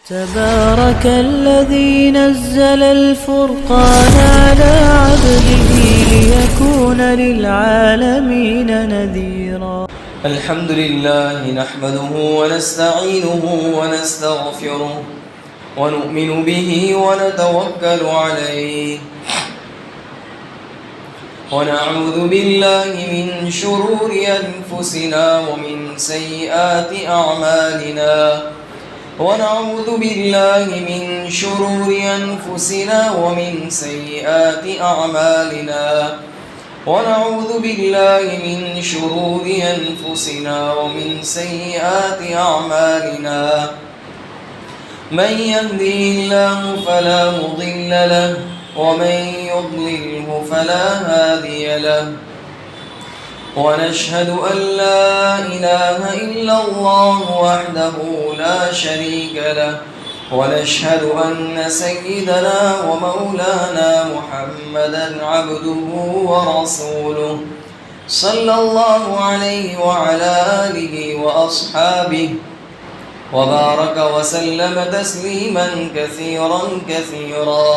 تبارك الذي نزل الفرقان على عبده ليكون للعالمين نذيرا. الحمد لله نحمده ونستعينه ونستغفره ونؤمن به ونتوكل عليه ونعوذ بالله من شرور أنفسنا ومن سيئات أعمالنا ونعوذ بالله من شرور أنفسنا ومن سيئات أعمالنا ونعوذ بالله من شرور أنفسنا ومن سيئات أعمالنا من يهده الله فلا مضل له ومن يضلله فلا هادي له ونشهد أن لا إله إلا الله وحده لا شريك له ونشهد أن سيدنا ومولانا محمدا عبده ورسوله صلى الله عليه وعلى آله وأصحابه وبارك وسلم تسليما كثيرا كثيرا.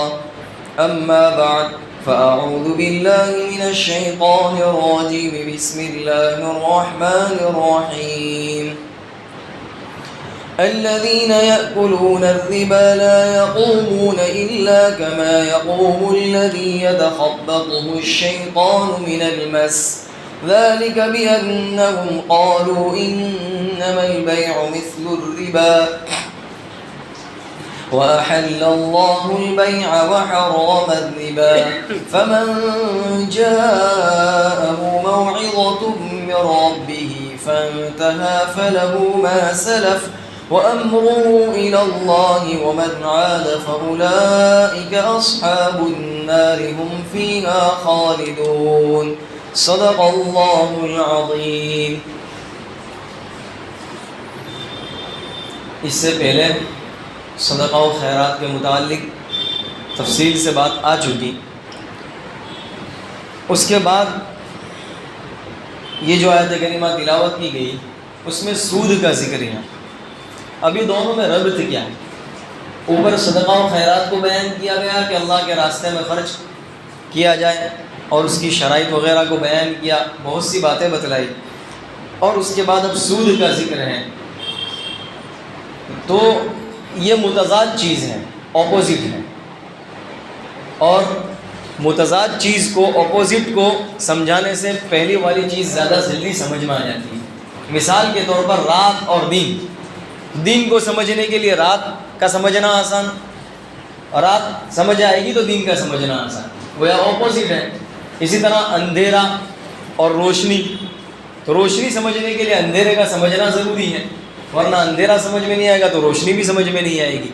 أما بعد فأعوذ بالله من الشيطان الرجيم. بسم الله الرحمن الرحيم. الذين يأكلون الربا لا يقومون إلا كما يقوم الذي يتخبطه الشيطان من المس ذلك بأنهم قالوا إنما البيع مثل الربا وأحل الله البيع وحرم الربا فمن جاءه موعظة من ربه فانتهى فله ما سلف وأمره إلى الله ومن عاد فأولئك أصحاب النار هم فيها خالدون. صدق اللہ العظیم. اس سے پہلے صدقہ و خیرات کے متعلق تفصیل سے بات آ چکی. اس کے بعد یہ جو آیت کریمہ تلاوت کی گئی اس میں سود کا ذکر ہے. ابھی دونوں میں ربط کیا ہے؟ اوپر صدقہ و خیرات کو بیان کیا گیا کہ اللہ کے راستے میں خرچ کیا جائے اور اس کی شرائط وغیرہ کو بیان کیا، بہت سی باتیں بتلائی، اور اس کے بعد اب سود کا ذکر ہے. تو یہ متضاد چیز ہے، اپوزٹ ہے، اور متضاد چیز کو، اپوزٹ کو سمجھانے سے پہلی والی چیز زیادہ جلدی سمجھ میں آ جاتی ہے. مثال کے طور پر رات اور دن. دن کو سمجھنے کے لیے رات کا سمجھنا آسان، اور رات سمجھ آئے گی تو دن کا سمجھنا آسان، وہ اپوزٹ ہے. اسی طرح اندھیرا اور روشنی. تو روشنی سمجھنے کے لیے اندھیرے کا سمجھنا ضروری ہے، ورنہ اندھیرا سمجھ میں نہیں آئے گا تو روشنی بھی سمجھ میں نہیں آئے گی.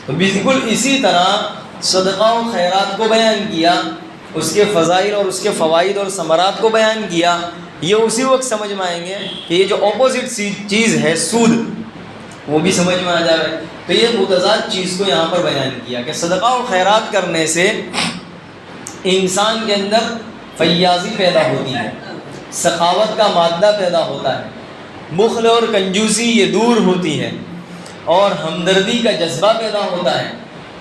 تو بالکل اسی طرح صدقہ و خیرات کو بیان کیا، اس کے فضائل اور اس کے فوائد اور ثمرات کو بیان کیا. یہ اسی وقت سمجھ میں آئیں گے کہ یہ جو اپوزٹ چیز ہے سود، وہ بھی سمجھ میں آ جائے. تو یہ متضاد چیز کو یہاں پر بیان کیا کہ صدقہ و خیرات کرنے سے انسان کے اندر فیاضی پیدا ہوتی ہے، سخاوت کا مادہ پیدا ہوتا ہے، بخل اور کنجوسی یہ دور ہوتی ہے، اور ہمدردی کا جذبہ پیدا ہوتا ہے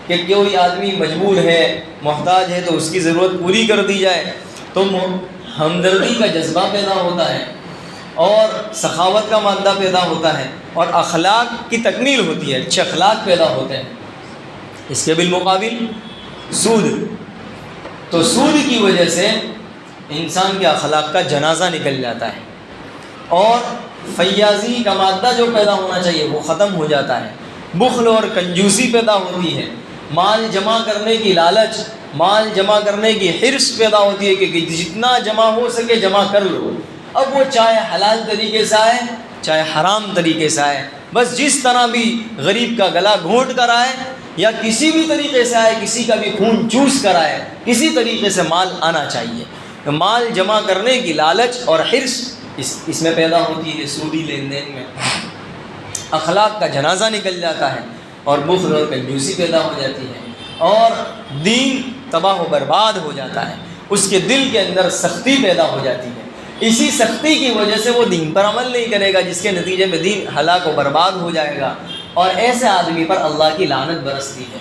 کہ کوئی آدمی مجبور ہے، محتاج ہے تو اس کی ضرورت پوری کر دی جائے. تو ہمدردی کا جذبہ پیدا ہوتا ہے اور سخاوت کا مادہ پیدا ہوتا ہے، اور اخلاق کی تکمیل ہوتی ہے، اچھے اخلاق پیدا ہوتے ہیں. اس کے بالمقابل سود. تو سود کی وجہ سے انسان کے اخلاق کا جنازہ نکل جاتا ہے، اور فیاضی کا مادہ جو پیدا ہونا چاہیے وہ ختم ہو جاتا ہے. بخل اور کنجوسی پیدا ہوتی ہے، مال جمع کرنے کی لالچ، مال جمع کرنے کی حرص پیدا ہوتی ہے کہ جتنا جمع ہو سکے جمع کر لو. اب وہ چاہے حلال طریقے سے آئے چاہے حرام طریقے سے آئے، بس جس طرح بھی غریب کا گلا گھونٹ کر آئے یا کسی بھی طریقے سے آئے، کسی کا بھی خون چوس کر آئے، کسی طریقے سے مال آنا چاہیے. مال جمع کرنے کی لالچ اور حرص اس میں پیدا ہوتی ہے. سودی لین دین میں اخلاق کا جنازہ نکل جاتا ہے، اور بخل اور کنجوسی پیدا ہو جاتی ہے، اور دین تباہ و برباد ہو جاتا ہے. اس کے دل کے اندر سختی پیدا ہو جاتی ہے. اسی سختی کی وجہ سے وہ دین پر عمل نہیں کرے گا، جس کے نتیجے میں دین ہلاک و برباد ہو جائے گا. اور ایسے آدمی پر اللہ کی لعنت برستی ہے۔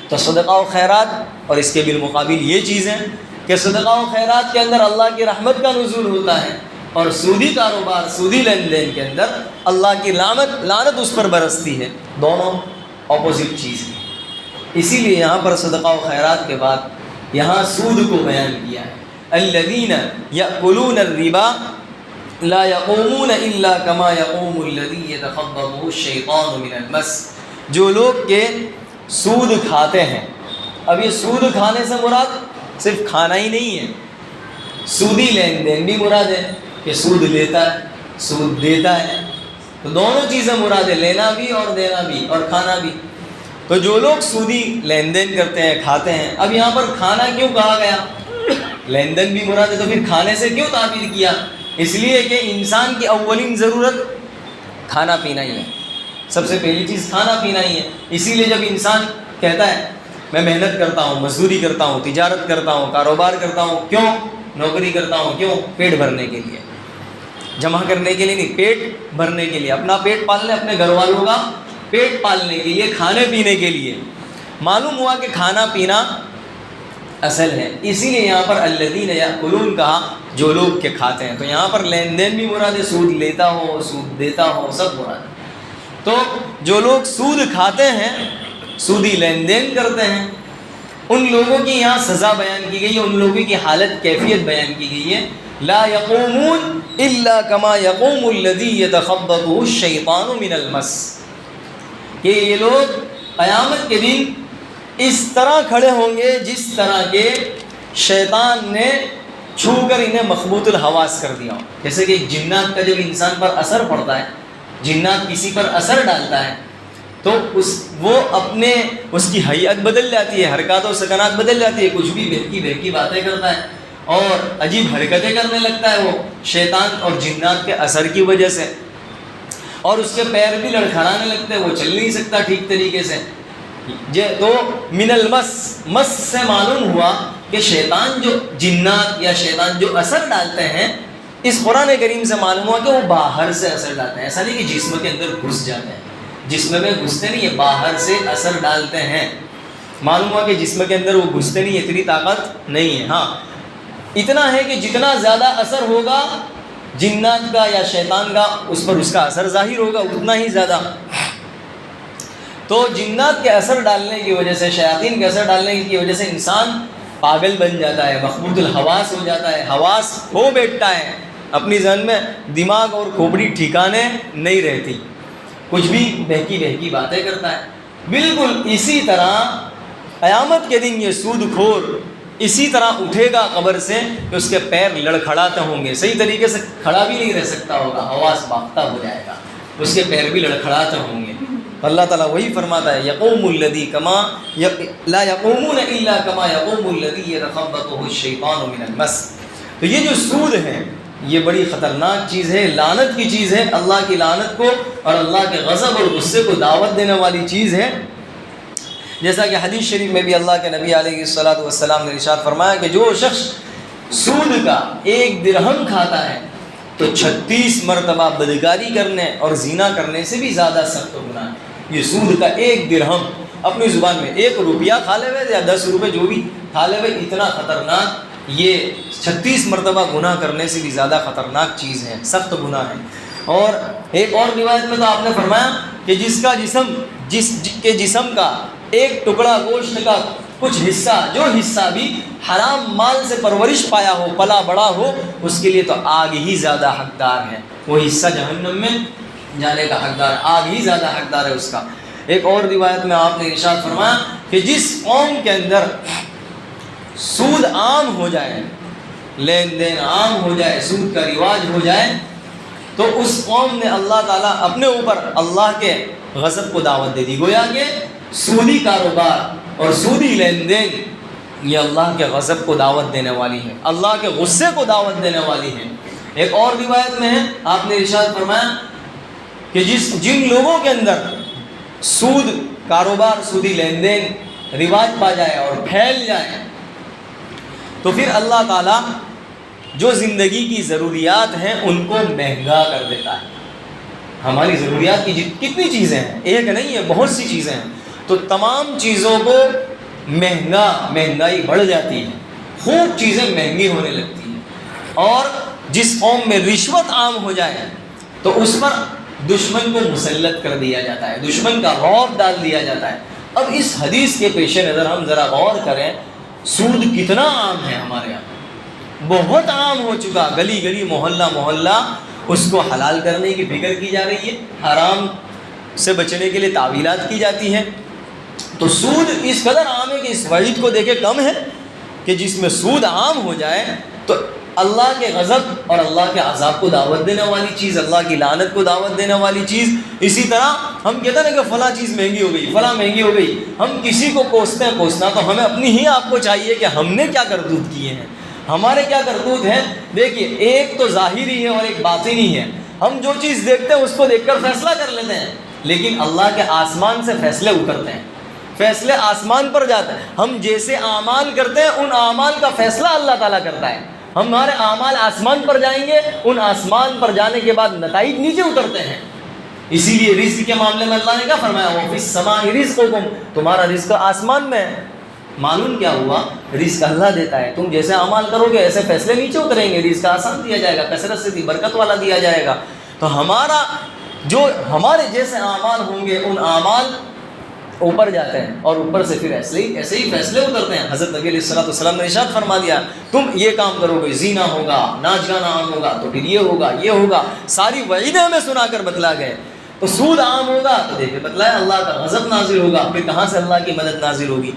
تو صدقہ و خیرات اور اس کے بالمقابل یہ چیزیں کہ صدقہ و خیرات کے اندر اللہ کی رحمت کا نزول ہوتا ہے، اور سودی کاروبار، سودی لین دین کے اندر اللہ کی لعنت اس پر برستی ہے۔ دونوں اپوزٹ چیز ہیں۔ اسی لیے یہاں پر صدقہ و خیرات کے بعد یہاں سود کو بیان کیا ہے۔ الذین یأکلون الربا لا یقومون الا کما یقوم الذی یتخبطہ الشیطان من المس، جو لوگ کہ سود کھاتے ہیں۔ اب یہ سود کھانے سے مراد صرف کھانا ہی نہیں ہے، سودی لین دین بھی مراد ہے کہ سود لیتا ہے، سود دیتا ہے، تو دونوں چیزیں مراد ہے، لینا بھی اور دینا بھی اور کھانا بھی۔ تو جو لوگ سودی لین دین کرتے ہیں، کھاتے ہیں، اب یہاں پر کھانا کیوں کہا گیا؟ لین دین بھی مراد ہے تو پھر کھانے سے کیوں تعبیر کیا؟ اس لیے کہ انسان کی اولین ضرورت کھانا پینا ہی ہے، سب سے پہلی چیز کھانا پینا ہی ہے۔ اسی لیے جب انسان کہتا ہے میں محنت کرتا ہوں، مزدوری کرتا ہوں، تجارت کرتا ہوں، کاروبار کرتا ہوں، کیوں؟ نوکری کرتا ہوں، کیوں؟ پیٹ بھرنے کے لیے، جمع کرنے کے لیے نہیں، پیٹ بھرنے کے لیے، اپنا پیٹ پالنے، اپنے گھر والوں کا پیٹ پالنے کے لیے، کھانے پینے کے لیے۔ معلوم ہوا کہ کھانا پینا اصل ہے، اسی لیے یہاں پر الذین یأکلون کہا، جو لوگ کے کھاتے ہیں۔ تو یہاں پر لین دین بھی مراد ہے، سود لیتا ہو، سود دیتا ہو، سب مراد ہے۔ تو جو لوگ سود کھاتے ہیں، سودی لین دین کرتے ہیں، ان لوگوں کی یہاں سزا بیان کی گئی ہے، ان لوگوں کی حالت کیفیت بیان کی گئی ہے۔ لا یقومون الا کما یقوم الذی یتخبطہ الشیطان من المس، کہ یہ لوگ قیامت کے دن اس طرح کھڑے ہوں گے جس طرح کے شیطان نے چھو کر انہیں مخبوط الحواس کر دیا ہو۔ جیسے کہ جنات کا جب انسان پر اثر پڑتا ہے، جنات کسی پر اثر ڈالتا ہے تو اس کی حیت بدل جاتی ہے، حرکات و سکنات بدل جاتی ہے، کچھ بھی بہکی باتیں کرتا ہے اور عجیب حرکتیں کرنے لگتا ہے وہ شیطان اور جنات کے اثر کی وجہ سے، اور اس کے پیر بھی لڑکھڑانے لگتے ہیں، وہ چل نہیں سکتا ٹھیک طریقے سے۔ تو من المس، مس سے معلوم ہوا کہ شیطان جو جنات یا شیطان جو اثر ڈالتے ہیں، اس قرآن کریم سے معلوم ہوا کہ وہ باہر سے اثر ڈالتے ہیں، ایسا نہیں کہ جسم کے اندر گھس جاتے ہیں، جسم میں گھستے نہیں ہیں، باہر سے اثر ڈالتے ہیں۔ معلوم ہوا کہ جسم کے اندر وہ گھستے نہیں، اتنی طاقت نہیں ہے۔ ہاں اتنا ہے کہ جتنا زیادہ اثر ہوگا جنات کا یا شیطان کا، اس پر اس کا اثر ظاہر ہوگا اتنا ہی زیادہ۔ تو جنات کے اثر ڈالنے کی وجہ سے، شیاطین کے اثر ڈالنے کی وجہ سے انسان پاگل بن جاتا ہے، مخبوط الحواس ہو جاتا ہے، حواس ہو بیٹھتا ہے، اپنی ذہن میں دماغ اور کھوپڑی ٹھکانے نہیں رہتی، کچھ بھی بہکی باتیں کرتا ہے۔ بالکل اسی طرح قیامت کے دن یہ سود کھور اسی طرح اٹھے گا قبر سے کہ اس کے پیر لڑکھڑاتے ہوں گے، صحیح طریقے سے کھڑا بھی نہیں رہ سکتا ہوگا، حواس باختہ ہو جائے گا، اس کے پیر بھی لڑکھڑاتے ہوں گے۔ اللہ تعالیٰ وہی فرماتا ہے یقوم الذی کما لا یقومون الا کما یقوم الذی یتخبطہ الشیطان من المس۔ تو یہ جو سود ہے یہ بڑی خطرناک چیز ہے، لعنت کی چیز ہے، اللہ کی لعنت کو اور اللہ کے غضب اور غصے کو دعوت دینے والی چیز ہے۔ جیسا کہ حدیث شریف میں بھی اللہ کے نبی علیہ الصلوۃ والسلام نے ارشاد فرمایا کہ جو شخص سود کا 1 درہم کھاتا ہے تو 36 مرتبہ بدکاری کرنے اور زنا کرنے سے بھی زیادہ سخت گناہ ہے۔ یہ سود کا 1 درہم، اپنی زبان میں 1 روپیہ کھا لے ہوئے یا 10 روپے جو بھی کھا لے ہوئے، اتنا خطرناک، یہ 36 مرتبہ گناہ کرنے سے بھی زیادہ خطرناک چیز ہے، سخت گناہ ہے۔ اور ایک اور روایت میں تو آپ نے فرمایا کہ جس کے جسم کا 1 ٹکڑا گوشت کا کچھ حصہ، جو حصہ بھی حرام مال سے پرورش پایا ہو، پلا بڑا ہو، اس کے لیے تو آگ ہی زیادہ حقدار ہے، وہ حصہ جہنم میں جانے کا حقدار، آگ ہی زیادہ حقدار ہے اس کا۔ ایک اور روایت میں آپ نے ارشاد فرمایا کہ جس قوم کے اندر سود عام ہو جائے، لین دین عام ہو جائے، سود کا رواج ہو جائے، تو اس قوم نے اللہ تعالیٰ اپنے اوپر اللہ کے غضب کو دعوت دے دی۔ گویا کہ سودی کاروبار اور سودی لین دین یہ اللہ کے غضب کو دعوت دینے والی ہے، اللہ کے غصے کو دعوت دینے والی ہے۔ ایک اور روایت میں ہے، آپ نے ارشاد فرمایا کہ جن لوگوں کے اندر سود کاروبار، سودی لین دین رواج پا جائے اور پھیل جائے تو پھر اللہ تعالیٰ جو زندگی کی ضروریات ہیں ان کو مہنگا کر دیتا ہے، ہماری ضروریات کی کتنی چیزیں ہیں، ایک نہیں ہے، بہت سی چیزیں ہیں، تو تمام چیزوں کو مہنگائی بڑھ جاتی ہے، خوب چیزیں مہنگی ہونے لگتی ہیں، اور جس قوم میں رشوت عام ہو جائے تو اس پر دشمن کو مسلط کر دیا جاتا ہے، دشمن کا رعب ڈال دیا جاتا ہے۔ اب اس حدیث کے پیش نظر ہم ذرا غور کریں، سود کتنا عام ہے ہمارے یہاں، بہت عام ہو چکا، گلی گلی محلہ محلہ اس کو حلال کرنے کی فکر کی جا رہی ہے، حرام سے بچنے کے لیے تعویلات کی جاتی ہیں۔ تو سود اس قدر عام ہے کہ اس وعید کو دیکھے کم ہے کہ جس میں سود عام ہو جائے تو اللہ کے غضب اور اللہ کے عذاب کو دعوت دینے والی چیز، اللہ کی لعنت کو دعوت دینے والی چیز۔ اسی طرح ہم کہتے ہیں کہ فلاں چیز مہنگی ہو گئی، فلاں مہنگی ہو گئی، ہم کسی کو کوستے ہیں، کوسنا تو ہمیں اپنی ہی آپ کو چاہیے کہ ہم نے کیا کرتوت کیے ہیں، ہمارے کیا کرتوت ہیں۔ دیکھیے، ایک تو ظاہری ہے اور ایک باطنی ہے، ہم جو چیز دیکھتے ہیں اس کو دیکھ کر فیصلہ کر لیتے ہیں، لیکن اللہ کے آسمان سے فیصلے اترتے ہیں، فیصلے آسمان پر جاتے ہیں، ہم جیسے اعمال کرتے ہیں ان اعمال کا فیصلہ اللہ تعالیٰ کرتا ہے۔ ہمارے اعمال آسمان پر جائیں گے، ان آسمان پر جانے کے بعد نتائج نیچے اترتے ہیں۔ اسی لیے رزق کے معاملے میں اللہ نے کیا فرمایا، وَفِي السَّمَاءِ رِزْقُكُمْ، تمہارا رزق آسمان میں ہے۔ معلوم کیا ہوا، رزق اللہ دیتا ہے، تم جیسے اعمال کرو گے ایسے فیصلے نیچے اتریں گے، رزق آسان دیا جائے گا، کثرت سے برکت والا دیا جائے گا۔ تو ہمارے جیسے اعمال ہوں گے ان اعمال اوپر جاتے ہیں، اور اوپر سے پھر ایسے ہی فیصلے اترتے ہیں۔ حضرت نبی علیہ السلام نے ارشاد فرما دیا، تم یہ کام کرو گے، زنا ہوگا، ناچ گانا عام ہوگا تو پھر یہ ہوگا، ساری وعیدیں ہمیں سنا کر بتلا گئے۔ تو سود عام ہوگا تو دیکھیں بتلایا اللہ کا غضب نازل ہوگا، پھر کہاں سے اللہ کی مدد نازل ہوگی،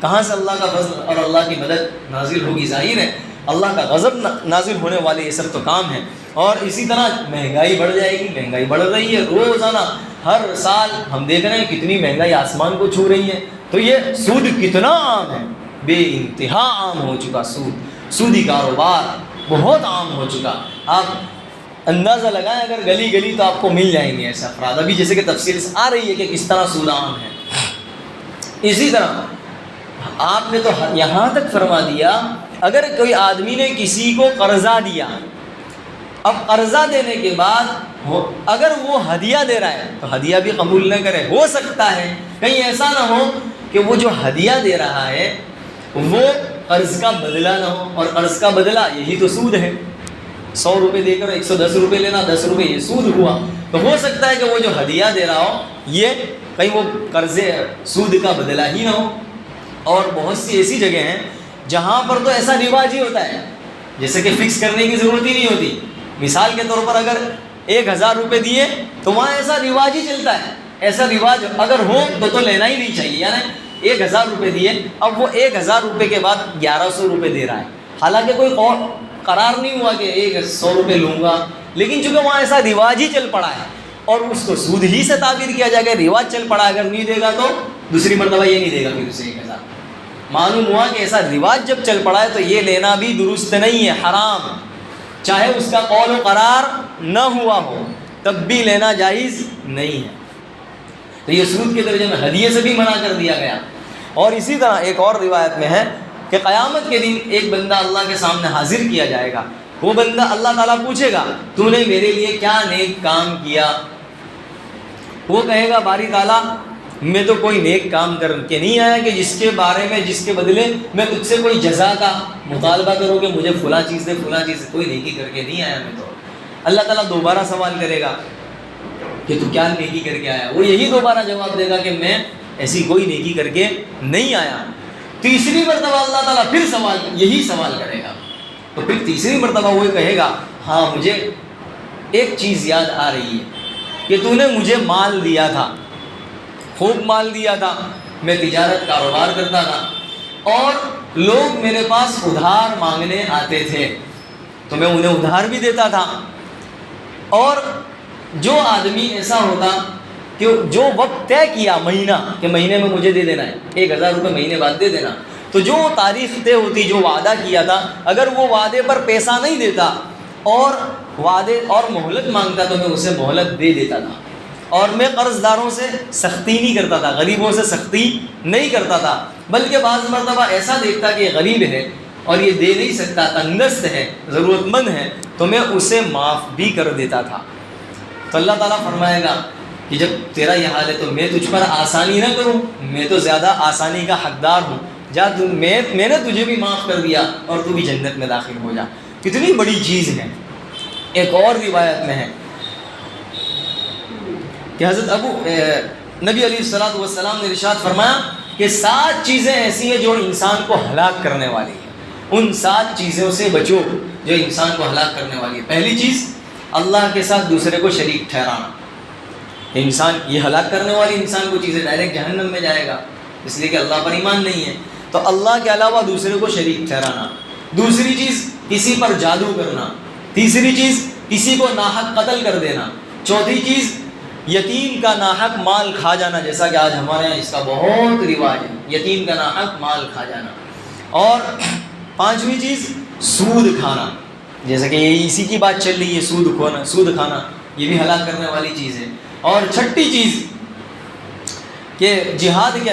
کہاں سے اللہ کا فضل اور اللہ کی مدد نازل ہوگی۔ ظاہر ہے اللہ کا غضب نازل ہونے والے یہ سب تو کام ہیں۔ اور اسی طرح مہنگائی بڑھ جائے گی، مہنگائی بڑھ رہی ہے روزانہ، ہر سال ہم دیکھ رہے ہیں کتنی مہنگائی آسمان کو چھو رہی ہے۔ تو یہ سود کتنا عام ہے، بے انتہا عام ہو چکا، سودی کاروبار بہت عام ہو چکا۔ آپ اندازہ لگائیں اگر گلی گلی تو آپ کو مل جائیں گے ایسے افراد، ابھی جیسے کہ تفصیل سے آ رہی ہے کہ کس طرح سود عام ہے۔ اسی طرح آپ نے تو یہاں تک فرما دیا، اگر کوئی آدمی نے کسی کو قرضہ دیا، اب قرضہ دینے کے بعد اگر وہ ہدیہ دے رہا ہے تو ہدیہ بھی قبول نہ کرے، ہو سکتا ہے کہیں ایسا نہ ہو کہ وہ جو ہدیہ دے رہا ہے وہ قرض کا بدلہ نہ ہو، اور قرض کا بدلہ یہی تو سود ہے، 100 روپے دے کر 110 روپے لینا، 10 روپے یہ سود ہوا۔ تو ہو سکتا ہے کہ وہ جو ہدیہ دے رہا ہو یہ کہیں وہ قرض سود کا بدلہ ہی نہ ہو۔ اور بہت سی ایسی جگہ ہیں جہاں پر تو ایسا رواج ہی ہوتا ہے، جیسے کہ فکس کرنے کی ضرورت ہی نہیں ہوتی۔ مثال کے طور پر اگر 1000 روپے دیے تو وہاں ایسا رواج ہی چلتا ہے، ایسا رواج اگر ہو تو لینا ہی نہیں چاہیے، یعنی 1000 روپے دیے، اب وہ 1000 روپے کے بعد 1100 روپے دے رہا ہے، حالانکہ کوئی قرار نہیں ہوا کہ 100 روپے لوں گا، لیکن چونکہ وہاں ایسا رواج ہی چل پڑا ہے اور اس کو سود ہی سے تعبیر کیا جائے گا، رواج چل پڑا، اگر نہیں دے گا تو دوسری مرتبہ یہ نہیں دے گا پھر اسے 1000۔ معلوم ہوا کہ ایسا رواج جب چل پڑا ہے تو یہ لینا بھی درست نہیں ہے، حرام، چاہے اس کا قول و قرار نہ ہوا ہو تب بھی لینا جائز نہیں ہے۔ تو یہ سود کے درجے میں ہدیے سے بھی منع کر دیا گیا۔ اور اسی طرح ایک اور روایت میں ہے کہ قیامت کے دن ایک بندہ اللہ کے سامنے حاضر کیا جائے گا، وہ بندہ اللہ تعالیٰ پوچھے گا تو نے میرے لیے کیا نیک کام کیا؟ وہ کہے گا باری تعالیٰ میں تو کوئی نیک کام کر کے نہیں آیا کہ جس کے بارے میں، جس کے بدلے میں تجھ سے کوئی جزا کا مطالبہ کروں کہ مجھے فلاں چیز دے، فلاں چیز دے، کوئی نیکی کر کے نہیں آیا میں تو۔ اللہ تعالیٰ دوبارہ سوال کرے گا کہ تو کیا نیکی کر کے آیا؟ وہ یہی دوبارہ جواب دے گا کہ میں ایسی کوئی نیکی کر کے نہیں آیا۔ تیسری مرتبہ اللہ تعالیٰ پھر یہی سوال کرے گا، تو پھر تیسری مرتبہ وہ کہے گا ہاں مجھے ایک چیز یاد آ رہی ہے کہ تو نے مجھے مال دیا تھا، خوب مال دیا تھا، میں تجارت کاروبار کرتا تھا اور لوگ میرے پاس ادھار مانگنے آتے تھے تو میں انہیں ادھار بھی دیتا تھا۔ اور جو آدمی ایسا ہوتا کہ جو وقت طے کیا مہینہ کہ مہینے میں مجھے دے دینا ہے 1000 روپے مہینے بعد دے دینا، تو جو تاریخ طے ہوتی، جو وعدہ کیا تھا، اگر وہ وعدے پر پیسہ نہیں دیتا اور وعدے اور مہلت مانگتا تو میں اسے مہلت دے دیتا تھا، اور میں قرض داروں سے سختی نہیں کرتا تھا، غریبوں سے سختی نہیں کرتا تھا، بلکہ بعض مرتبہ ایسا دیکھتا کہ یہ غریب ہے اور یہ دے نہیں سکتا، تنگدست ہے، ضرورت مند ہے، تو میں اسے معاف بھی کر دیتا تھا۔ تو اللہ تعالیٰ فرمائے گا کہ جب تیرا یہ حال ہے تو میں تجھ پر آسانی نہ کروں؟ میں تو زیادہ آسانی کا حقدار ہوں، جا میں نے تجھے بھی معاف کر دیا اور تو بھی جنت میں داخل ہو جا۔ کتنی بڑی چیز ہے۔ ایک اور روایت میں ہے کہ حضرت نبی علیہ الصلوۃ والسلام نے ارشاد فرمایا کہ 7 چیزیں ایسی ہیں جو انسان کو ہلاک کرنے والی ہیں، ان 7 چیزوں سے بچو جو انسان کو ہلاک کرنے والی ہے۔ پہلی چیز، اللہ کے ساتھ دوسرے کو شریک ٹھہرانا۔ انسان یہ ہلاک کرنے والی انسان کو چیزیں، ڈائریکٹ جہنم میں جائے گا اس لیے کہ اللہ پر ایمان نہیں ہے، تو اللہ کے علاوہ دوسرے کو شریک ٹھہرانا۔ دوسری چیز، کسی پر جادو کرنا۔ تیسری چیز، کسی کو ناحق قتل کر دینا۔ چوتھی چیز، یتیم کا ناحق مال کھا جانا، جیسا کہ آج ہمارے یہاں اس کا بہت رواج ہے، یتیم کا ناحق مال کھا جانا۔ اور 5ویں چیز، سود کھانا، جیسا کہ یہ اسی کی بات چل رہی ہے، سود کھانا یہ بھی ہلاک کرنے والی چیز ہے۔ اور 6ٹھی چیز کہ جہاد کے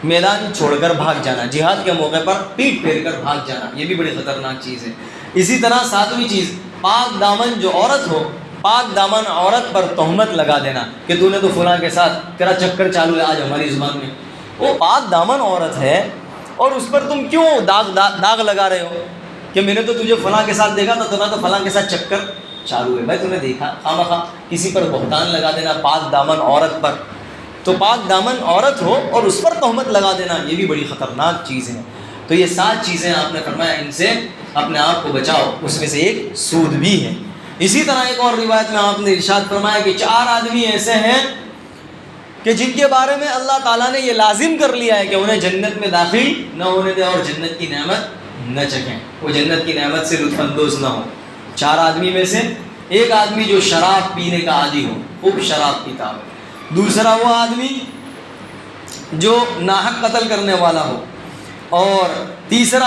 میدان چھوڑ کر بھاگ جانا، جہاد کے موقع پر پیٹ پھیر کر بھاگ جانا، یہ بھی بڑی خطرناک چیز ہے۔ اسی طرح 7ویں چیز، پاک دامن جو عورت ہو، پاک دامن عورت پر تہمت لگا دینا کہ تو نے تو فلاں کے ساتھ تیرا چکر چالو ہے، آج ہماری زبان میں وہ پاک دامن عورت ہے اور اس پر تم کیوں داغ لگا رہے ہو کہ میں نے تو تجھے فلاں کے ساتھ دیکھا تو تو فلاں کے ساتھ چکر چالو ہے، بھائی تو نے دیکھا، خواہ کسی پر بہتان لگا دینا پاک دامن عورت پر۔ تو پاک دامن عورت ہو اور اس پر تہمت لگا دینا یہ بھی بڑی خطرناک چیز ہے۔ تو یہ 7 چیزیں آپ نے فرمایا ان سے اپنے آپ کو بچاؤ، اس میں سے ایک سود بھی ہے۔ اسی طرح ایک اور روایت میں آپ نے ارشاد فرمایا کہ 4 آدمی ایسے ہیں کہ جن کے بارے میں اللہ تعالیٰ نے یہ لازم کر لیا ہے کہ انہیں جنت میں داخل نہ ہونے دے اور جنت کی نعمت نہ چکھیں، وہ جنت کی نعمت سے لطف اندوز نہ ہو۔ 4 آدمی میں سے ایک آدمی جو شراب پینے کا عادی ہو، خوب شراب پیتا ہو۔ دوسرا وہ آدمی جو ناحق قتل کرنے والا ہو، اور دوسرا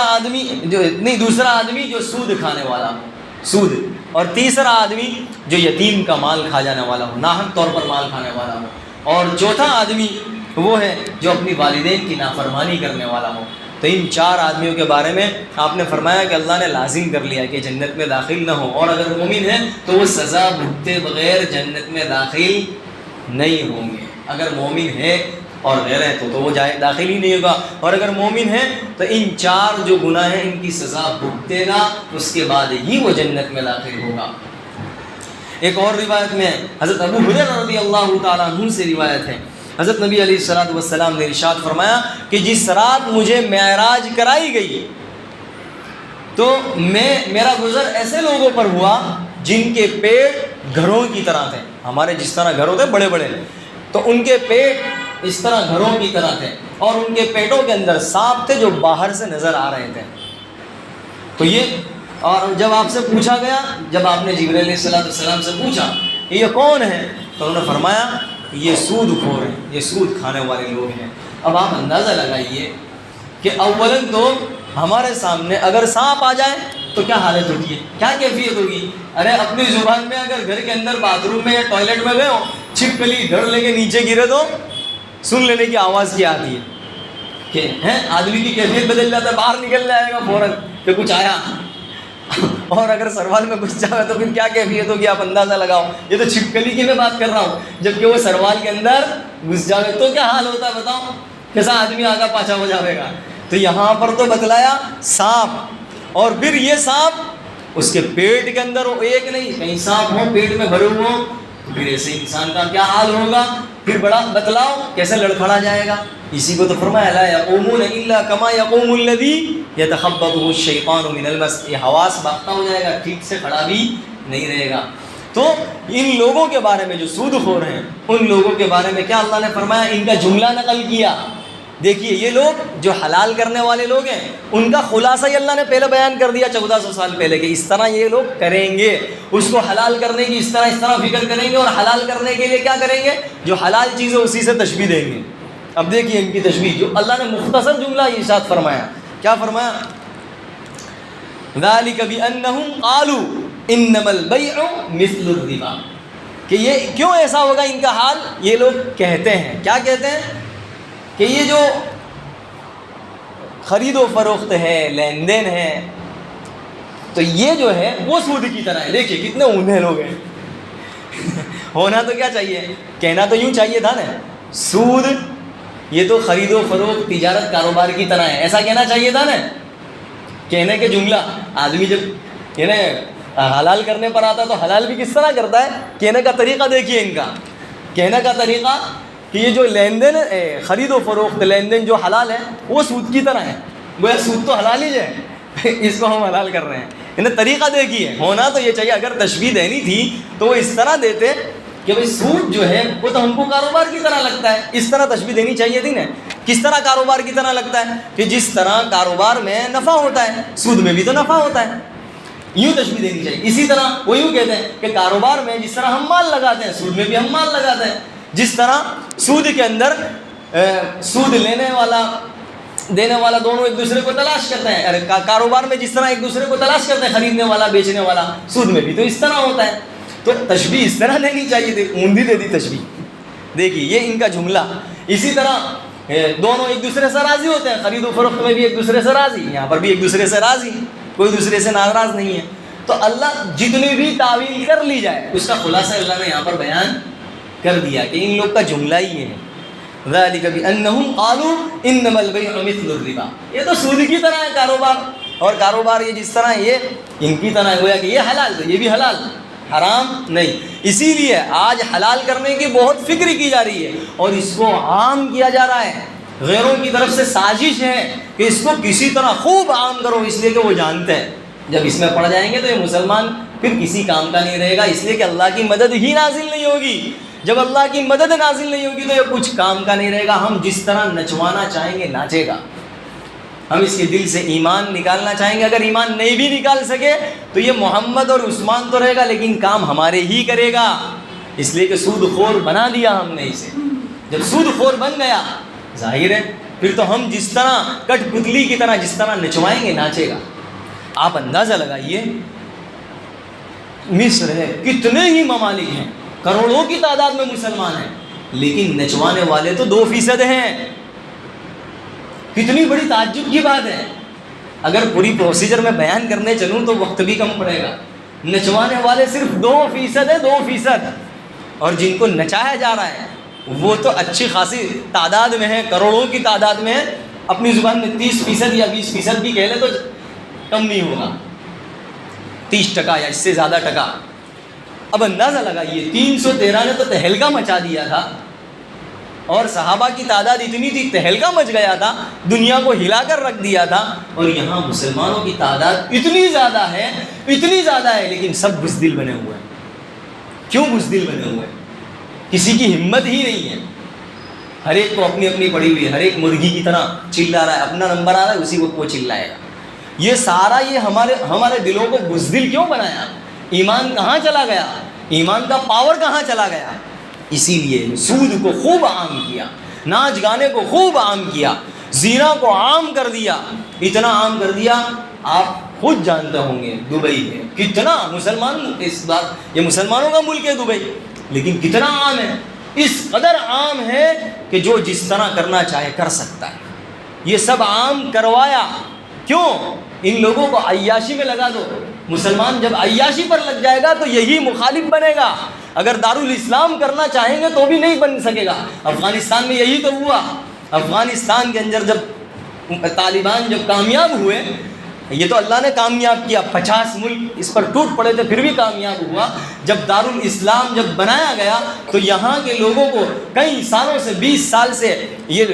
آدمی جو سود کھانے والا ہو، سود، اور تیسرا آدمی جو یتیم کا مال کھا جانے والا ہو، ناحق طور پر مال کھانے والا ہو، اور چوتھا آدمی وہ ہے جو اپنی والدین کی نافرمانی کرنے والا ہو۔ تو ان 4 آدمیوں کے بارے میں آپ نے فرمایا کہ اللہ نے لازم کر لیا کہ جنت میں داخل نہ ہو، اور اگر مومن ہے تو وہ سزا بھگتے بغیر جنت میں داخل نہیں ہوں گے۔ اگر مومن ہے اور غیر ہے تو وہ داخل ہی نہیں ہوگا، اور اگر مومن ہے تو ان 4 جو گناہ ہیں ان کی سزا بھگتے گا، اس کے بعد ہی وہ جنت میں داخل ہوگا۔ ایک اور روایت میں حضرت ابو ہریرہ رضی اللہ تعالیٰ عنہ سے روایت ہے، حضرت نبی علیہ الصلوۃ والسلام نے ارشاد فرمایا کہ جس رات مجھے معراج کرائی گئی تو میرا گزر ایسے لوگوں پر ہوا جن کے پیٹ گھروں کی طرح تھے، ہمارے جس طرح گھر ہوتے بڑے بڑے، تو ان کے پیٹ اس طرح گھروں کی طرح تھے، اور ان کے پیٹوں کے اندر سانپ تھے جو باہر سے نظر آ رہے تھے۔ تو یہ، اور جب آپ سے پوچھا گیا، جب آپ نے جبرائیل علیہ السلام سے پوچھا کہ یہ کون ہے، تو انہوں نے فرمایا یہ سود خور ہیں، یہ سود کھانے والے لوگ ہیں۔ اب آپ اندازہ لگائیے کہ اولاً تو ہمارے سامنے اگر سانپ آ جائے تو کیا حالت ہوتی ہے، کیا کیفیت ہوگی؟ ارے اپنی زبان میں اگر گھر کے اندر باتھ روم میں یا ٹوائلٹ میں گئے ہو، چھپکلی دھڑ لے کے نیچے گرے تو سن لینے کی آواز کیا آتی ہے کہ آدمی کی کیفیت بدل جاتا ہے، باہر نکل جائے گا فوراً کہ کچھ آیا، اور اگر سروال میں گھس جائے تو پھر کیا کیفیت ہوگی آپ اندازہ لگاؤ۔ یہ تو چھپکلی کی میں بات کر رہا ہوں، جبکہ وہ سروال کے اندر گھس جائے تو کیا حال ہوتا ہے بتاؤ، کیسا آدمی آگا پاچھا ہو جائے گا۔ تو یہاں پر تو بتلایا سانپ، اور پھر یہ سانپ اس کے پیٹ کے اندر ہو، ایک نہیں کہیں سانپ ہو پیٹ میں بھرے ہوئے ہوں، تو پھر ایسے انسان کا کیا حال ہوگا، پھر بڑا بتلاؤ کیسے لڑکھڑا جائے گا۔ اسی کو تو فرمایا لا یقومون الا کما یقوم الذی یتخبطہ الشیطان من المس، یہ حواس باختہ ہو جائے گا، ٹھیک سے کھڑا بھی نہیں رہے گا۔ تو ان لوگوں کے بارے میں جو سود خور ہیں، ان لوگوں کے بارے میں کیا اللہ نے فرمایا، ان کا جملہ نقل کیا۔ دیکھیے یہ لوگ جو حلال کرنے والے لوگ ہیں ان کا خلاصہ ہی اللہ نے پہلے بیان کر دیا 1400 سال پہلے کہ اس طرح یہ لوگ کریں گے، اس کو حلال کرنے کی اس طرح فکر کریں گے، اور حلال کرنے کے لیے کیا کریں گے، جو حلال چیز ہے اسی سے تشبیہ دیں گے۔ اب دیکھیے ان کی تشبیہ، جو اللہ نے مختصر جملہ ارشاد فرمایا، کیا فرمایا، ذَلِكَ بِأَنَّهُمْ قَالُوا إِنَّمَا الْبَيْعُ مِثْلُ الرِّبَا، کہ یہ کیوں ایسا ہوگا ان کا حال، یہ لوگ کہتے ہیں، کیا کہتے ہیں، کہ یہ جو خرید و فروخت ہے، لین دین ہے، تو یہ جو ہے وہ سود کی طرح ہے۔ دیکھیے کتنے اوندھے لوگ ہیں، ہونا تو کیا چاہیے؟ کہنا تو یوں چاہیے تھا نا، سود یہ تو خرید و فروخت تجارت کاروبار کی طرح ہے، ایسا کہنا چاہیے تھا نا۔ کہنے کے جملہ، آدمی جب حلال کرنے پر آتا تو حلال بھی کس طرح کرتا ہے، کہنے کا طریقہ دیکھیے ان کا، کہنے کا طریقہ کہ یہ جو لین دین خرید و فروخت لین دین جو حلال ہے وہ سود کی طرح ہے، گویا سود تو حلال ہی ہے، اس کو ہم حلال کر رہے ہیں۔ انہیں طریقہ دیکھیے، ہونا تو یہ چاہیے، اگر تشبیہ دینی تھی تو وہ اس طرح دیتے کہ بھائی سود جو ہے وہ تو ہم کو کاروبار کی طرح لگتا ہے، اس طرح تشبیہ دینی چاہیے تھی نا۔ کس طرح کاروبار کی طرح لگتا ہے؟ کہ جس طرح کاروبار میں نفع ہوتا ہے سود میں بھی تو نفع ہوتا ہے، یوں تشبیہ دینی چاہیے۔ اسی طرح وہ یوں کہتے ہیں کہ کاروبار میں جس طرح ہم مال لگاتے ہیں سود میں بھی ہم مال لگاتے ہیں، جس طرح سود کے اندر سود لینے والا دینے والا دونوں ایک دوسرے کو تلاش کرتے ہیں، کاروبار میں جس طرح ایک دوسرے کو تلاش کرتے ہیں خریدنے والا بیچنے والا، سود میں بھی تو اس طرح ہوتا ہے۔ تو تشبیہ اس طرح دینی چاہیے تھی، اوندھی دے دی تشبیہ۔ دیکھیے یہ ان کا جملہ۔ اسی طرح دونوں ایک دوسرے سے راضی ہوتے ہیں، خرید و فروخت میں بھی ایک دوسرے سے راضی، یہاں پر بھی ایک دوسرے سے راضی، کوئی دوسرے سے ناراض نہیں ہے۔ تو اللہ جتنی بھی تعویل کر لی جائے اس کا خلاصہ اللہ نے یہاں پر بیان کر دیا کہ ان لوگ کا جملہ ہی یہ ہے، ذالک بانہم قالوا انما البیع مثل الربا، یہ تو سود کی طرح ہے کاروبار، اور کاروبار یہ جس طرح یہ ان کی طرح گویا کہ یہ حلال تو یہ بھی حلال، حرام نہیں۔ اسی لیے آج حلال کرنے کی بہت فکر کی جا رہی ہے اور اس کو عام کیا جا رہا ہے، غیروں کی طرف سے سازش ہے کہ اس کو کسی طرح خوب عام کرو، اس لیے کہ وہ جانتے ہیں جب اس میں پڑ جائیں گے تو یہ مسلمان پھر کسی کام کا نہیں رہے گا، اس لیے کہ اللہ کی مدد ہی نازل نہیں ہوگی۔ جب اللہ کی مدد نازل نہیں ہوگی تو یہ کچھ کام کا نہیں رہے گا، ہم جس طرح نچوانا چاہیں گے ناچے گا، ہم اس کے دل سے ایمان نکالنا چاہیں گے، اگر ایمان نہیں بھی نکال سکے تو یہ محمد اور عثمان تو رہے گا لیکن کام ہمارے ہی کرے گا، اس لیے کہ سود خور بنا دیا ہم نے اسے۔ جب سود خور بن گیا ظاہر ہے پھر تو ہم جس طرح کٹ پتلی کی طرح جس طرح نچوائیں گے ناچے گا۔ آپ اندازہ لگائیے مصر ہے، کتنے ہی ممالک ہیں، کروڑوں کی تعداد میں مسلمان ہیں لیکن نچوانے والے تو 2% ہیں۔ کتنی بڑی تعجب کی بات ہے، اگر پوری پروسیجر میں بیان کرنے چلوں تو وقت بھی کم پڑے گا۔ نچوانے والے صرف 2% ہیں، 2%، اور جن کو نچایا جا رہا ہے وہ تو اچھی خاصی تعداد میں ہے، کروڑوں کی تعداد میں ہے۔ اپنی زبان میں 30% یا 20% بھی کہہ لے تو کم نہیں ہوگا، 30% یا اس سے زیادہ ٹکا۔ اب اندازہ لگائیے 313 نے تو تہلکہ مچا دیا تھا، اور صحابہ کی تعداد اتنی تھی تہلکہ مچ گیا تھا، دنیا کو ہلا کر رکھ دیا تھا، اور یہاں مسلمانوں کی تعداد اتنی زیادہ ہے لیکن سب بزدل بنے ہوئے ہیں۔ کیوں بزدل بنے ہوئے ہیں؟ کسی کی ہمت ہی نہیں ہے، ہر ایک کو اپنی اپنی پڑی ہوئی ہے، ہر ایک مرغی کی طرح چلا رہا ہے، اپنا نمبر آ رہا ہے اسی وقت وہ چلائے گا۔ یہ سارا یہ ہمارے دلوں کو بزدل کیوں بنایا؟ ایمان کہاں چلا گیا؟ ایمان کا پاور کہاں چلا گیا؟ اسی لیے سود کو خوب عام کیا، ناچ گانے کو خوب عام کیا، زنا کو عام کر دیا، اتنا عام کر دیا آپ خود جانتے ہوں گے دبئی ہے کتنا مسلمان، اس بات یہ مسلمانوں کا ملک ہے دبئی، لیکن کتنا عام ہے، اس قدر عام ہے کہ جو جس طرح کرنا چاہے کر سکتا ہے۔ یہ سب عام کروایا کیوں؟ ان لوگوں کو عیاشی میں لگا دو، مسلمان جب عیاشی پر لگ جائے گا تو یہی مخالف بنے گا، اگر دارالاسلام کرنا چاہیں گے تو بھی نہیں بن سکے گا۔ افغانستان میں یہی تو ہوا، افغانستان کے اندر جب طالبان جب کامیاب ہوئے، یہ تو اللہ نے کامیاب کیا، 50 ملک اس پر ٹوٹ پڑے تھے پھر بھی کامیاب ہوا، جب دارالاسلام جب بنایا گیا تو یہاں کے لوگوں کو کئی سالوں سے 20 سال سے یہ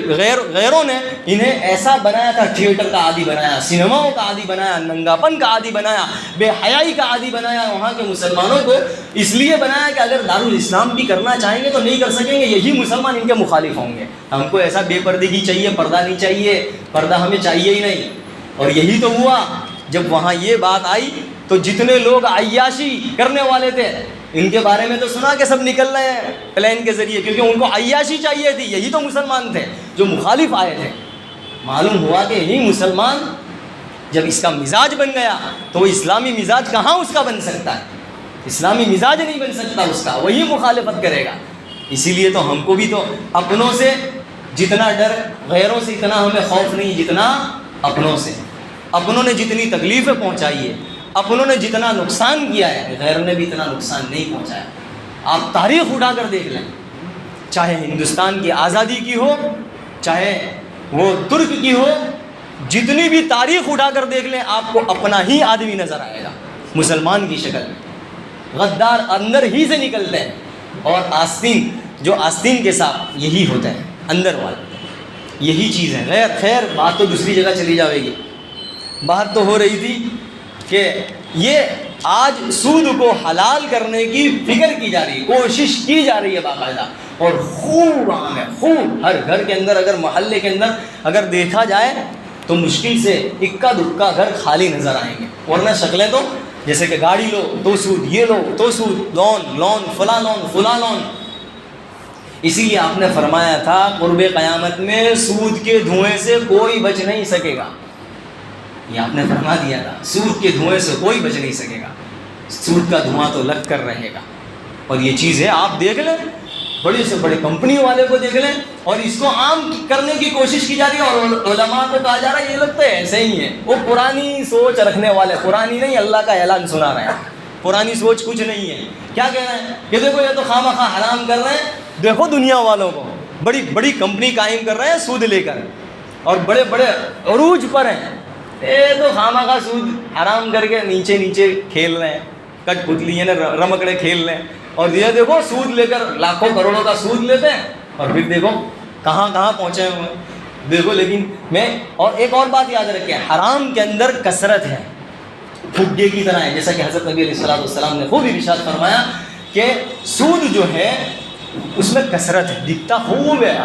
غیروں نے انہیں ایسا بنایا تھا، تھیٹر کا عادی بنایا، سینماؤں کا عادی بنایا، ننگاپن کا عادی بنایا، بے حیائی کا عادی بنایا، وہاں کے مسلمانوں کو اس لیے بنایا کہ اگر دارالاسلام بھی کرنا چاہیں گے تو نہیں کر سکیں گے، یہی مسلمان ان کے مخالف ہوں گے، ہم کو ایسا بے پردگی چاہیے، پردہ نہیں چاہیے، پردہ ہمیں چاہیے ہی نہیں۔ اور یہی تو ہوا، جب وہاں یہ بات آئی تو جتنے لوگ عیاشی کرنے والے تھے ان کے بارے میں تو سنا کہ سب نکل رہے ہیں پلین کے ذریعے، کیونکہ ان کو عیاشی چاہیے تھی، یہی تو مسلمان تھے جو مخالف آئے تھے۔ معلوم ہوا کہ یہی مسلمان جب اس کا مزاج بن گیا تو وہ اسلامی مزاج کہاں اس کا بن سکتا ہے، اسلامی مزاج نہیں بن سکتا اس کا، وہی مخالفت کرے گا۔ اسی لیے تو ہم کو بھی تو اپنوں سے جتنا ڈر، غیروں سے اتنا ہمیں خوف نہیں جتنا اپنوں سے۔ اپنوں نے جتنی تکلیفیں پہنچائی ہے، اپنوں نے جتنا نقصان کیا ہے، غیر نے بھی اتنا نقصان نہیں پہنچایا۔ آپ تاریخ اٹھا کر دیکھ لیں، چاہے ہندوستان کی آزادی کی ہو، چاہے وہ ترک کی ہو، جتنی بھی تاریخ اٹھا کر دیکھ لیں آپ کو اپنا ہی آدمی نظر آئے گا مسلمان کی شکل میں۔ غدار اندر ہی سے نکلتے ہیں، اور آستین، جو آستین کے ساتھ یہی ہوتا ہے اندر والا، یہی چیز ہے۔ خیر بات تو دوسری جگہ چلی جائے گی۔ بات تو ہو رہی تھی کہ یہ آج سود کو حلال کرنے کی فکر کی جا رہی ہے، کوشش کی جا رہی ہے باقاعدہ، اور خوب عام ہے، خوب ہر گھر کے اندر، اگر محلے کے اندر اگر دیکھا جائے تو مشکل سے اکا دکا گھر خالی نظر آئیں گے، ورنہ شکلیں تو جیسے کہ گاڑی لو تو سود، یہ لو تو سود، لون فلاں لون۔ اسی لیے آپ نے فرمایا تھا قرب قیامت میں سود کے دھوئیں سے کوئی بچ نہیں سکے گا، یہ آپ نے فرما دیا تھا، سود کے دھوئیں سے کوئی بچ نہیں سکے گا، سود کا دھواں تو لگ کر رہے گا۔ اور یہ چیز ہے، آپ دیکھ لیں بڑے سے بڑے کمپنی والے کو دیکھ لیں، اور اس کو عام کرنے کی کوشش کی جا رہی ہے، اور علماء کو کہا جا رہا ہے یہ لگتا ہے ایسے ہی ہے، وہ پرانی سوچ رکھنے والے، پرانی نہیں، اللہ کا اعلان سنا رہے ہیں، پرانی سوچ کچھ نہیں ہے۔ کیا کہہ رہے ہیں کہ دیکھو یہ تو خواہ حرام کر رہے ہیں، دیکھو دنیا والوں کو بڑی بڑی کمپنی قائم کر رہے ہیں سود لے کر، اور بڑے بڑے عروج پر ہیں، یہ تو خواہ سود حرام کر کے نیچے کھیل رہے ہیں، کٹ پتلی ہے رمکڑے کھیل رہے ہیں، اور یہ دیکھو سود لے کر لاکھوں کروڑوں کا سود لیتے ہیں، اور پھر دیکھو کہاں پہنچے ہوئے دیکھو۔ لیکن میں اور ایک اور بات یاد رکھیں، حرام کے اندر کثرت ہے، پھگے کی طرح ہے، جیسا کہ حضرت نبی علیہ السلام نے خوب ارشاد فرمایا کہ سود جو ہے اس میں کثرت ہے، دکھتا خوب ہے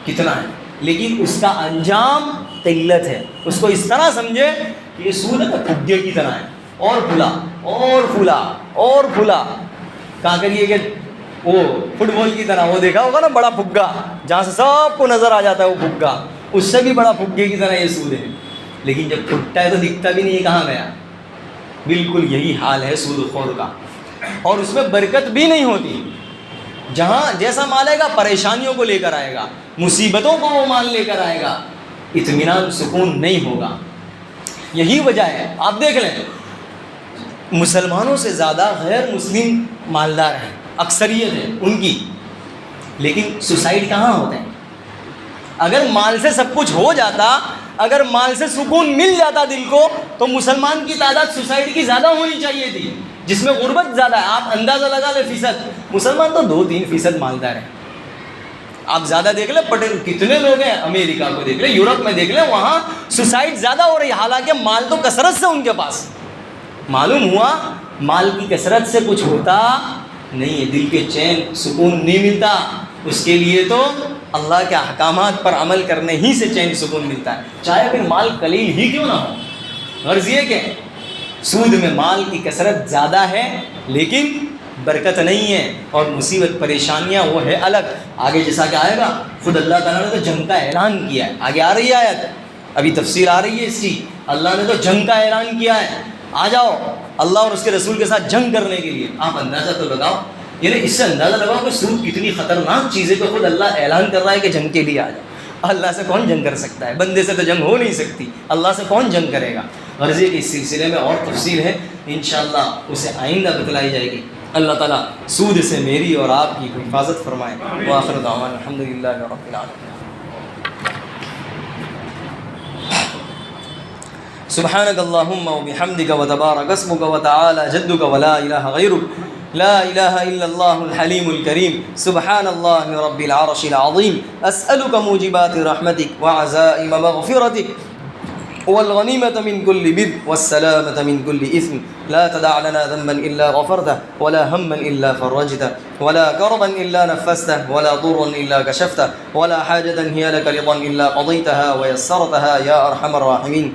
کتنا ہے، لیکن اس کا انجام قلت ہے۔ اس کو اس طرح سمجھے کہ یہ سود پھگے کی طرح ہے، اور پھولا کہا کریے کہ وہ فٹ بال کی طرح، وہ دیکھا ہوگا نا بڑا پھگا جہاں سے سب کو نظر آ جاتا ہے، وہ پھگا اس سے بھی بڑا پھگے کی طرح یہ سود ہے، لیکن جب پھٹتا ہے تو دکھتا بھی نہیں ہے کہاں گیا۔ بالکل یہی حال ہے سود خور کا، اور اس میں برکت بھی نہیں ہوتی۔ جہاں جیسا مال آئے گا پریشانیوں کو لے کر آئے گا، مصیبتوں کو وہ مال لے کر آئے گا، اطمینان سکون نہیں ہوگا۔ یہی وجہ ہے، آپ دیکھ لیں مسلمانوں سے زیادہ غیر مسلم مالدار ہیں، اکثریت ہے ان کی، لیکن سوسائڈ کہاں ہوتے ہیں؟ اگر مال سے سب کچھ ہو جاتا، اگر مال سے سکون مل جاتا دل کو، تو مسلمان کی تعداد سوسائڈ کی زیادہ ہونی چاہیے تھی، جس میں غربت زیادہ ہے۔ آپ اندازہ لگا لیں فیصد، مسلمان تو 2-3% مالدار ہیں۔ آپ زیادہ دیکھ لیں پٹیل کتنے لوگ ہیں، امریکہ کو دیکھ لیں، یورپ میں دیکھ لیں، وہاں سوسائڈ زیادہ ہو رہی، حالانکہ مال تو کثرت سے ان کے پاس۔ معلوم ہوا مال کی کثرت سے کچھ ہوتا نہیں ہے، دل کے چین سکون نہیں ملتا، اس کے لیے تو اللہ کے احکامات پر عمل کرنے ہی سے چین سکون ملتا ہے، چاہے پھر مال قلیل ہی کیوں نہ ہو۔ غرض یہ کہ سود میں مال کی کثرت زیادہ ہے لیکن برکت نہیں ہے، اور مصیبت پریشانیاں وہ ہے الگ۔ آگے جیسا کہ آئے گا، خود اللہ تعالیٰ نے تو جنگ کا اعلان کیا ہے، آگے آ رہی ہے آیت، ابھی تفسیر آ رہی ہے اس کی، اللہ نے تو جنگ کا اعلان کیا ہے، آ جاؤ اللہ اور اس کے رسول کے ساتھ جنگ کرنے کے لیے۔ آپ اندازہ تو لگاؤ، یعنی اس سے اندازہ لگاؤ کہ سود کتنی خطرناک چیز ہے کہ خود اللہ اعلان کر رہا ہے کہ جنگ کے لیے آ جاؤ۔ اللہ سے کون جنگ کر سکتا ہے؟ بندے سے تو جنگ ہو نہیں سکتی، اللہ سے کون جنگ کرے گا؟ غرض یہ کہ اس سلسلے میں اور تفصیل ہے، انشاءاللہ اسے آئندہ بتلائی جائے گی۔ اللہ تعالیٰ سود سے میری اور آپ کی حفاظت فرمائے۔ وآخر دعوانا الحمدللہ رب العالمین۔ سبحانك اللهم وبحمدك وتبارك اسمك وتعالى جدك ولا إله غيرك، لا إله إلا الله الحليم الكريم، سبحان الله رب العرش العظيم، أسألك موجبات رحمتك وعزائم مغفرتك والغنيمة من كل بر والسلامة من كل إثم، لا تدع لنا ذنبا إلا غفرته ولا هما إلا فرجته ولا كربا إلا نفسته ولا ضرا إلا كشفته ولا حاجة هي لك رضا إلا قضيتها ويسرتها يا أرحم الراحمين۔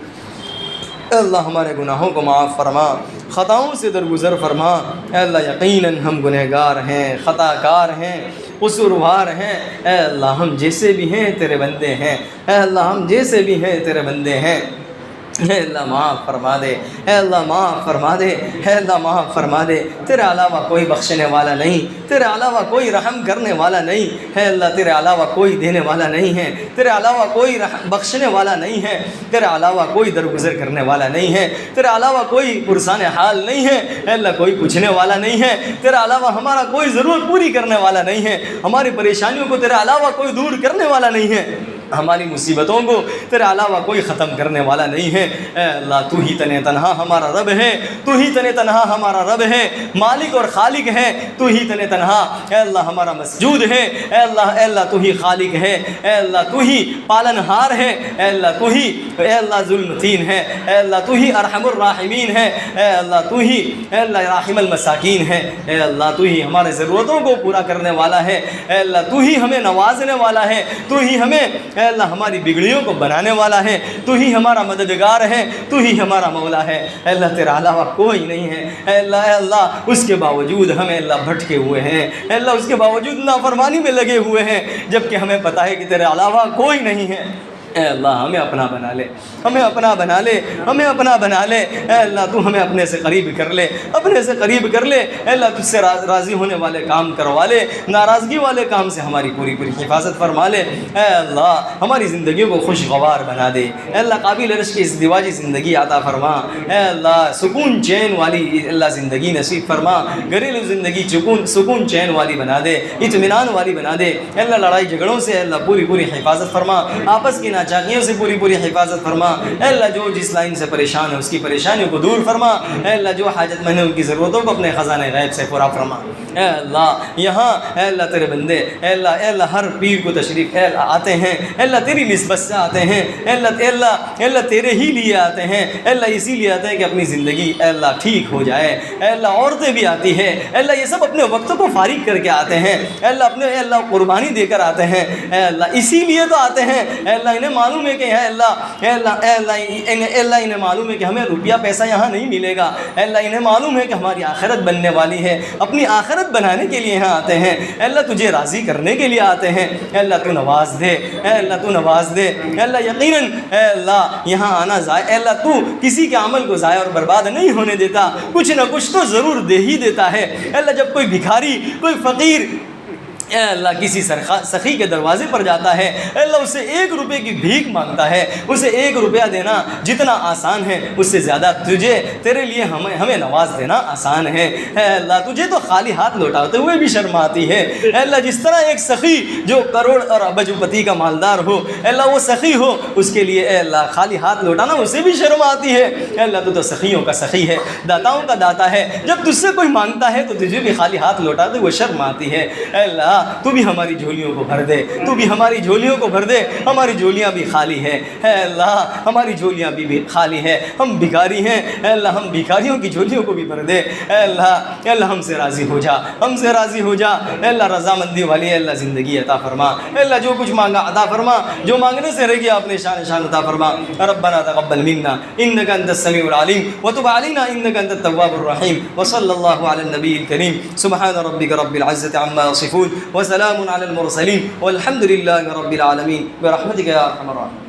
اے اللہ ہمارے گناہوں کو معاف فرما، خطاؤں سے درگزر فرما۔ اے اللہ یقیناً ہم گنہگار ہیں، خطا کار ہیں، قصوروار ہیں۔ اے اللہ ہم جیسے بھی ہیں تیرے بندے ہیں، اے اللہ ہم جیسے بھی ہیں تیرے بندے ہیں۔ اے اللہ معاف فرما دے، اے اللہ معاف فرما دے، اے اللہ معاف فرما دے۔ تیرے علاوہ کوئی بخشنے والا نہیں، تیرے علاوہ کوئی رحم کرنے والا نہیں، اے اللہ تیرے علاوہ کوئی دینے والا نہیں ہے، تیرے علاوہ کوئی بخشنے والا نہیں ہے، تیرے علاوہ کوئی درگزر کرنے والا نہیں ہے، تیرے علاوہ کوئی پرسان حال نہیں ہے، اے اللہ کوئی پوچھنے والا نہیں ہے، تیرے علاوہ ہمارا کوئی ضرورت پوری کرنے والا نہیں ہے، ہماری پریشانیوں کو تیرے علاوہ کوئی دور کرنے والا نہیں ہے، ہماری مصیبتوں کو تیرے علاوہ کوئی ختم کرنے والا نہیں ہے۔ اے اللہ تو ہی تنے تنہا ہمارا رب ہے، تو ہی تنے تنہا ہمارا رب ہے، مالک اور خالق ہے، تو ہی تنے تنہا اے اللہ ہمارا مسجود ہے، اے اللہ تو ہی خالق ہے، اے اللہ تو ہی پالن ہار ہے، اے اللہ تو ہی اے اللہ ظلمتین ہے، اے اللہ تو ہی ارحم الراحمین ہے، اے اللہ تو ہی اے اللہ راحم المساکین ہے، اے اللہ تو ہی ہمارے ضرورتوں کو پورا کرنے والا ہے، اے اللہ تو ہی ہمیں نوازنے والا ہے، تو ہی ہمیں اے اللہ ہماری بگڑیوں کو بنانے والا ہے، تو ہی ہمارا مددگار ہے، تو ہی ہمارا مولا ہے، اے اللہ تیرا علاوہ کوئی نہیں ہے، اے اللہ اس کے باوجود ہمیں اللہ بھٹکے ہوئے ہیں، اے اللہ اس کے باوجود نافرمانی میں لگے ہوئے ہیں، جبکہ ہمیں پتہ ہے کہ تیرے علاوہ کوئی نہیں ہے۔ اے اللہ ہمیں اپنا بنا لے، ہمیں اپنا بنا لے، ہمیں اپنا بنا لے، اے اللہ تو ہمیں اپنے سے قریب کر لے، اپنے سے قریب کر لے، اے اللہ تجھ سے راضی ہونے والے کام کروا لے، ناراضگی والے کام سے ہماری پوری حفاظت فرما لے، اے اللہ ہماری زندگیوں کو خوشگوار بنا دے، اے اللہ قابل عرش کی ازدواجی زندگی عطا فرما، اے اللہ سکون چین والی اللہ زندگی نصیب فرما، گھریلو زندگی سکون چین والی بنا دے، اطمینان والی بنا دے، اے اللہ لڑائی جھگڑوں سے اے اللہ پوری حفاظت فرما، آپس کی ناچاکیوں سے پوری حفاظت فرما، اے اللہ جو جس لائن سے پریشان ہے اس کی پریشانیوں کو دور فرما، اے اللہ جو حاجت مند ہے ان کی ضرورتوں کو اپنے خزانے غیب سے پورا فرما، اے اللہ یہاں اے اللہ تیرے بندے اے اللہ ہر پیر کو تشریف اے اللہ آتے ہیں، اے اللہ تیری نسبت سے آتے ہیں، اے اللہ تیرے ہی لیے آتے ہیں، اے اللہ اسی لیے آتے ہیں کہ اپنی زندگی اے اللہ ٹھیک ہو جائے، اے اللہ عورتیں بھی آتی ہیں، اے اللہ یہ سب اپنے وقت کو فارغ کر کے آتے ہیں، اے اللہ اپنے اے اللہ قربانی دے کر آتے ہیں، اے اللہ اسی لیے تو آتے ہیں، اے اللہ انہیں معلوم ہے کہ اے اللہ انہیں معلوم ہے کہ ہمیں روپیہ پیسہ یہاں نہیں ملے گا، اے اللہ انہیں معلوم ہے کہ ہماری آخرت بننے والی ہے، اپنی آخرت بنانے کے لیے یہاں آتے ہیں، اے اللہ تجھے راضی کرنے کے لیے آتے ہیں، اے اللہ تو نواز دے، اے اللہ تو نواز دے، اے اللہ یقیناً اے اللہ یہاں آنا ضائع، اے اللہ تو کسی کے عمل کو ضائع اور برباد نہیں ہونے دیتا، کچھ نہ کچھ تو ضرور دے ہی دیتا ہے، اے اللہ جب کوئی بھکاری کوئی فقیر اے اللہ کسی سخی کے دروازے پر جاتا ہے، اے اللہ اسے 1 روپے کی بھیک مانگتا ہے، اسے 1 روپیہ دینا جتنا آسان ہے اس سے زیادہ تیرے لیے ہمیں نواز دینا آسان ہے، اے اللہ تجھے تو خالی ہاتھ لوٹاتے ہوئے بھی شرم آتی ہے، اے اللہ جس طرح ایک سخی جو کروڑ اور ابجوپتی کا مالدار ہو، اے اللہ وہ سخی ہو اس کے لیے اے اللہ خالی ہاتھ لوٹانا اسے بھی شرم آتی ہے، اے اللہ تو سخیوں کا سخی ہے، داتاؤں کا داتا ہے، جب تجھ سے کوئی مانگتا ہے تو تجھے بھی خالی ہاتھ لوٹاتے ہوئے شرم آتی ہے، اے اللہ تو بھی ہماری جھولیوں کو بھر دے، تو بھی ہماری جھولیوں کو بھر دے، ہماری جھولیاں بھی خالی ہیں، اے اللہ ہماری جھولیاں بھی خالی ہیں، ہم بھکاری ہیں، اے اللہ ہم بھکاریوں کی جھولیوں کو بھی بھر دے، اے اللہ ہم سے راضی ہو جا، ہم سے راضی ہو جا، اے اللہ رضامندی والی اے اللہ زندگی عطا فرما، اے اللہ جو کچھ مانگا عطا فرما، جو مانگنے سے رہ گیا اپنے شان عطا فرما، ربنا تقبل منا انك انت السميع العليم وتب علينا انك انت التواب الرحيم وصلى الله على النبي الكريم سبحان ربك رب العزة عما يصفون وسلام على المرسلين والحمد لله رب العالمين برحمتك يا ارحم الراحمين.